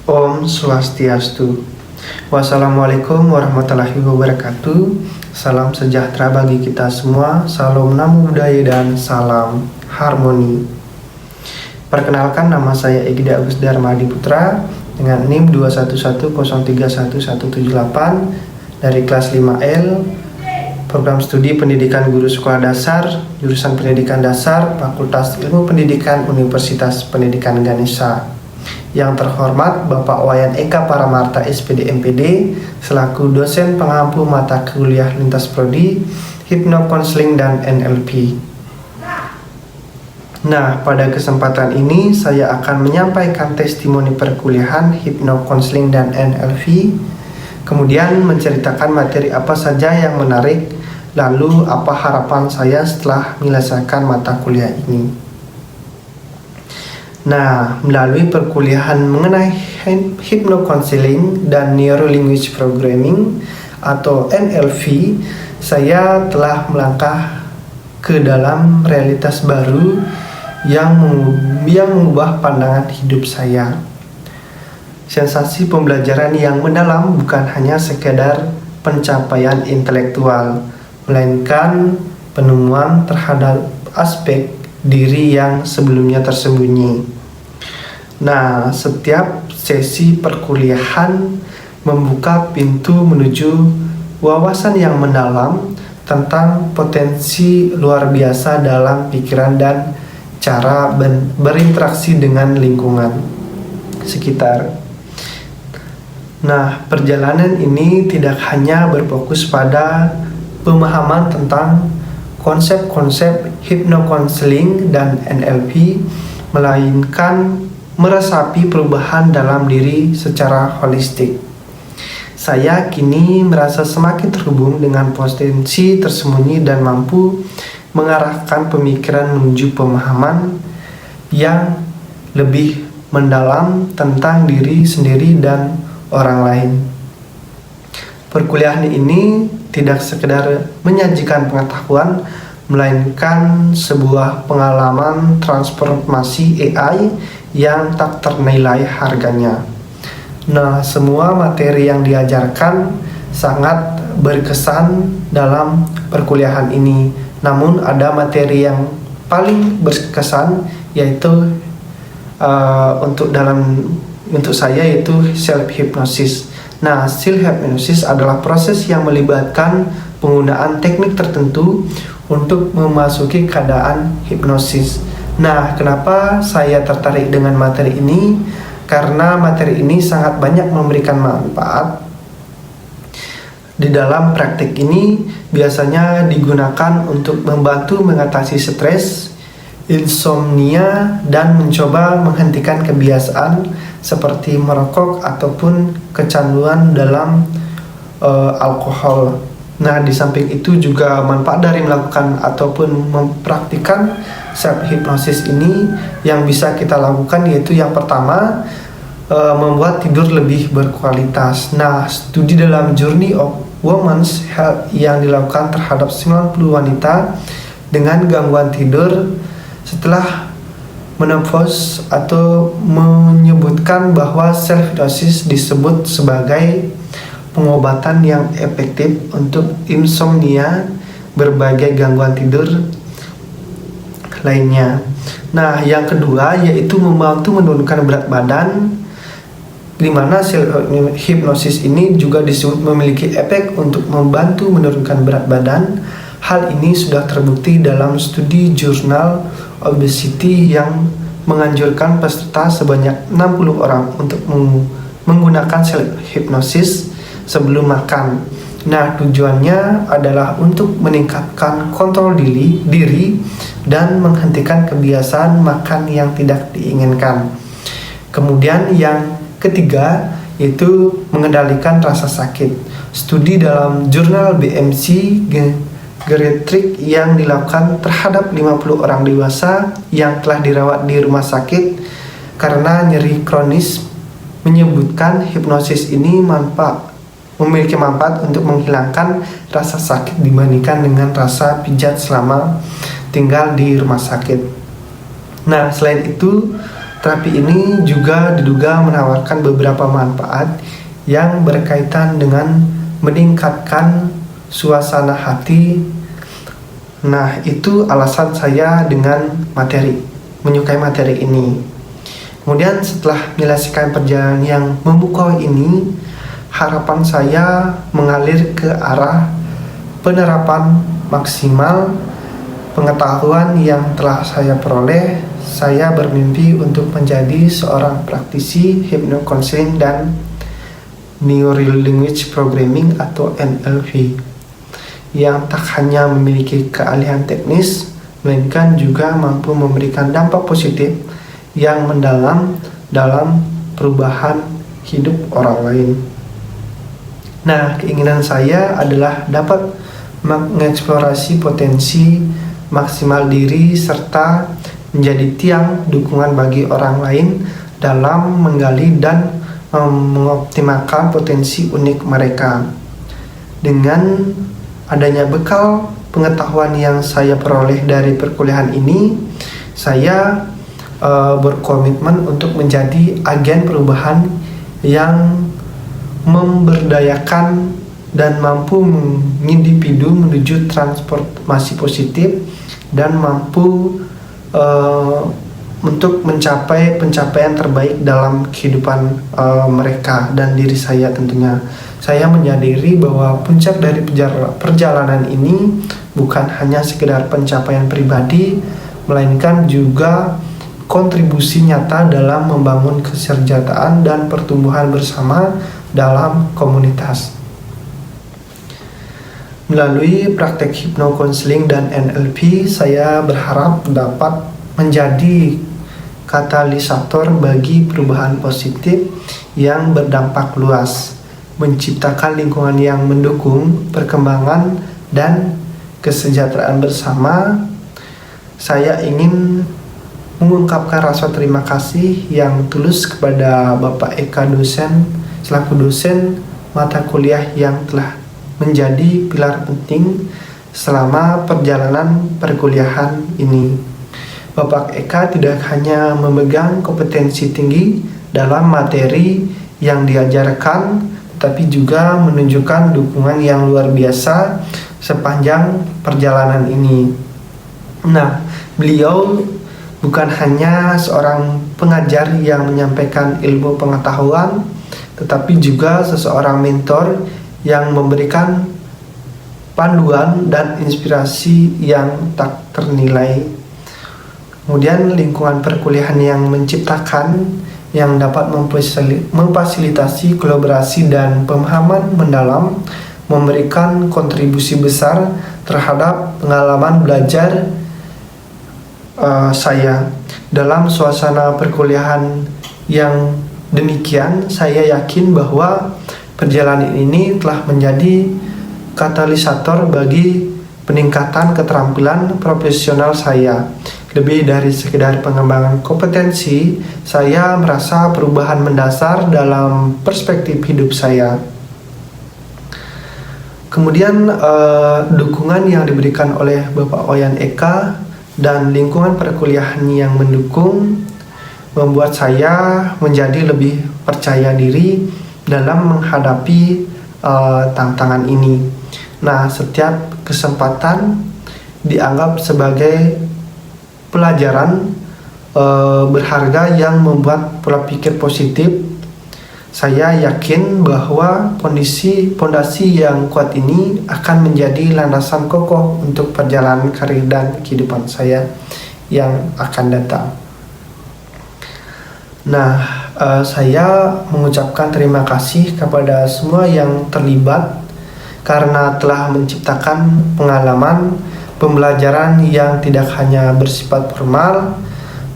Om Swastiastu. Wassalamualaikum warahmatullahi wabarakatuh. Salam sejahtera bagi kita semua. Salam namo buddhaya dan salam harmoni. Perkenalkan, nama saya Egi Agus Darmadi Putra dengan NIM 211031178 dari kelas 5L, program studi pendidikan guru sekolah dasar, jurusan pendidikan dasar, Fakultas Ilmu Pendidikan Universitas Pendidikan Ganesha. Yang terhormat Bapak Wayan Eka Paramarta SPD MPD selaku dosen pengampu mata kuliah lintas prodi Hipnokonseling dan NLP. Nah, pada kesempatan ini saya akan menyampaikan testimoni perkuliahan Hipnokonseling dan NLP, kemudian menceritakan materi apa saja yang menarik, lalu apa harapan saya setelah menyelesaikan mata kuliah ini. Nah, melalui perkuliahan mengenai Hypnocounseling dan Neuro Language Programming atau NLP, saya telah melangkah ke dalam realitas baru yang mengubah pandangan hidup saya. Sensasi pembelajaran yang mendalam bukan hanya sekedar pencapaian intelektual, melainkan penemuan terhadap aspek diri yang sebelumnya tersembunyi. Nah, setiap sesi perkuliahan membuka pintu menuju wawasan yang mendalam tentang potensi luar biasa dalam pikiran dan cara berinteraksi dengan lingkungan sekitar. Nah, perjalanan ini tidak hanya berfokus pada pemahaman tentang konsep-konsep Hypnocounseling dan NLP, melainkan meresapi perubahan dalam diri secara holistik. Saya kini merasa semakin terhubung dengan potensi tersembunyi dan mampu mengarahkan pemikiran menuju pemahaman yang lebih mendalam tentang diri sendiri dan orang lain. Perkuliahan ini tidak sekedar menyajikan pengetahuan, melainkan sebuah pengalaman transformasi AI yang tak ternilai harganya. Nah, semua materi yang diajarkan sangat berkesan dalam perkuliahan ini. Namun ada materi yang paling berkesan, yaitu untuk saya yaitu self hypnosis. Nah, self hypnosis adalah proses yang melibatkan penggunaan teknik tertentu untuk memasuki keadaan hipnosis. Nah, kenapa saya tertarik dengan materi ini? Karena materi ini sangat banyak memberikan manfaat. Di dalam praktik ini biasanya digunakan untuk membantu mengatasi stres, insomnia, dan mencoba menghentikan kebiasaan seperti merokok ataupun kecanduan dalam alkohol. Nah, di samping itu juga manfaat dari melakukan ataupun mempraktikkan self hypnosis ini yang bisa kita lakukan, yaitu yang pertama, membuat tidur lebih berkualitas. Nah, studi dalam Journey of Women's Health yang dilakukan terhadap 90 wanita dengan gangguan tidur setelah menopause atau menyebutkan bahwa self hypnosis disebut sebagai pengobatan yang efektif untuk insomnia, berbagai gangguan tidur lainnya. Nah, yang kedua yaitu membantu menurunkan berat badan, di mana self hypnosis ini juga disebut memiliki efek untuk membantu menurunkan berat badan. Hal ini sudah terbukti dalam studi jurnal Obesity yang menganjurkan peserta sebanyak 60 orang untuk menggunakan self hypnosis sebelum makan. Nah, tujuannya adalah untuk meningkatkan kontrol diri dan menghentikan kebiasaan makan yang tidak diinginkan. Kemudian yang ketiga yaitu mengendalikan rasa sakit. Studi dalam jurnal BMC Geriatric yang dilakukan terhadap 50 orang dewasa yang telah dirawat di rumah sakit karena nyeri kronis menyebutkan hipnosis ini memiliki manfaat untuk menghilangkan rasa sakit dibandingkan dengan rasa pijat selama tinggal di rumah sakit. Nah, selain itu Terapi ini juga diduga menawarkan beberapa manfaat yang berkaitan dengan meningkatkan suasana hati. Nah, itu alasan saya menyukai materi ini. Kemudian setelah menyelesaikan perjalanan yang memukau ini, harapan saya mengalir ke arah penerapan maksimal pengetahuan yang telah saya peroleh. Saya bermimpi untuk menjadi seorang praktisi hypnocounseling dan Neuro Language Programming atau NLP yang tak hanya memiliki keahlian teknis, melainkan juga mampu memberikan dampak positif yang mendalam dalam perubahan hidup orang lain. Nah, keinginan saya adalah dapat mengeksplorasi potensi maksimal diri serta menjadi tiang dukungan bagi orang lain dalam menggali dan mengoptimalkan potensi unik mereka. Dengan adanya bekal pengetahuan yang saya peroleh dari perkuliahan ini, saya berkomitmen untuk menjadi agen perubahan yang memberdayakan dan mampu mengindividu menuju transformasi positif dan mampu untuk mencapai pencapaian terbaik dalam kehidupan mereka dan diri saya tentunya. Saya menyadari bahwa puncak dari perjalanan ini bukan hanya sekedar pencapaian pribadi, melainkan juga kontribusi nyata dalam membangun kesejahteraan dan pertumbuhan bersama dalam komunitas. Melalui praktek hypnocounseling dan NLP, saya berharap dapat menjadi katalisator bagi perubahan positif yang berdampak luas, menciptakan lingkungan yang mendukung perkembangan dan kesejahteraan bersama. Saya ingin mengungkapkan rasa terima kasih yang tulus kepada Bapak Eka dosen selaku dosen mata kuliah yang telah menjadi pilar penting selama perjalanan perkuliahan ini. Bapak Eka tidak hanya memegang kompetensi tinggi dalam materi yang diajarkan, tetapi juga menunjukkan dukungan yang luar biasa sepanjang perjalanan ini. Nah, beliau bukan hanya seorang pengajar yang menyampaikan ilmu pengetahuan, tetapi juga seseorang mentor yang memberikan panduan dan inspirasi yang tak ternilai. Kemudian lingkungan perkuliahan yang menciptakan yang dapat memfasilitasi kolaborasi dan pemahaman mendalam, memberikan kontribusi besar terhadap pengalaman belajar saya. Dalam suasana perkuliahan yang demikian, saya yakin bahwa perjalanan ini telah menjadi katalisator bagi peningkatan keterampilan profesional saya. Lebih dari sekedar pengembangan kompetensi, saya merasa perubahan mendasar dalam perspektif hidup saya. Kemudian dukungan yang diberikan oleh Bapak Oyan Eka dan lingkungan perkuliahan yang mendukung membuat saya menjadi lebih percaya diri dalam menghadapi tantangan ini. Nah, setiap kesempatan dianggap sebagai pelajaran berharga yang membuat pola pikir positif. Saya yakin bahwa fondasi yang kuat ini akan menjadi landasan kokoh untuk perjalanan karir dan kehidupan saya yang akan datang. Nah, saya mengucapkan terima kasih kepada semua yang terlibat karena telah menciptakan pengalaman pembelajaran yang tidak hanya bersifat formal,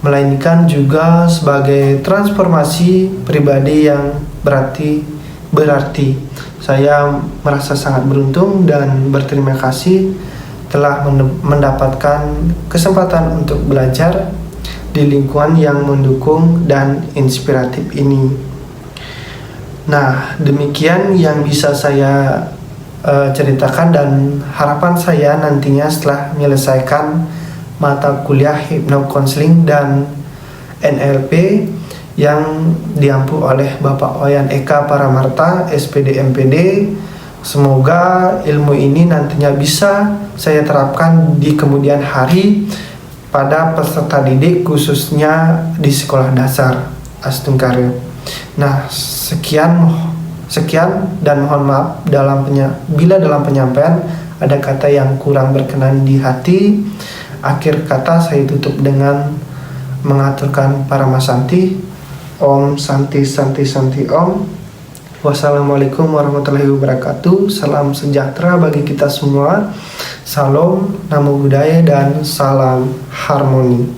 melainkan juga sebagai transformasi pribadi yang berarti. Saya merasa sangat beruntung dan berterima kasih telah mendapatkan kesempatan untuk belajar di lingkungan yang mendukung dan inspiratif ini. Nah, demikian yang bisa saya ceritakan, dan harapan saya nantinya setelah menyelesaikan mata kuliah hypnocounseling dan NLP yang diampu oleh Bapak Wayan Eka Paramarta, SPD MPD. Semoga ilmu ini nantinya bisa saya terapkan di kemudian hari pada peserta didik khususnya di sekolah dasar Astungkare. Nah, sekian dan mohon maaf bila dalam penyampaian ada kata yang kurang berkenan di hati. Akhir kata saya tutup dengan mengaturkan Paramasanti. Om Santi Santi Santi Om. Wassalamualaikum warahmatullahi wabarakatuh. Salam sejahtera bagi kita semua. Salam, namo buddhaya, dan salam harmoni.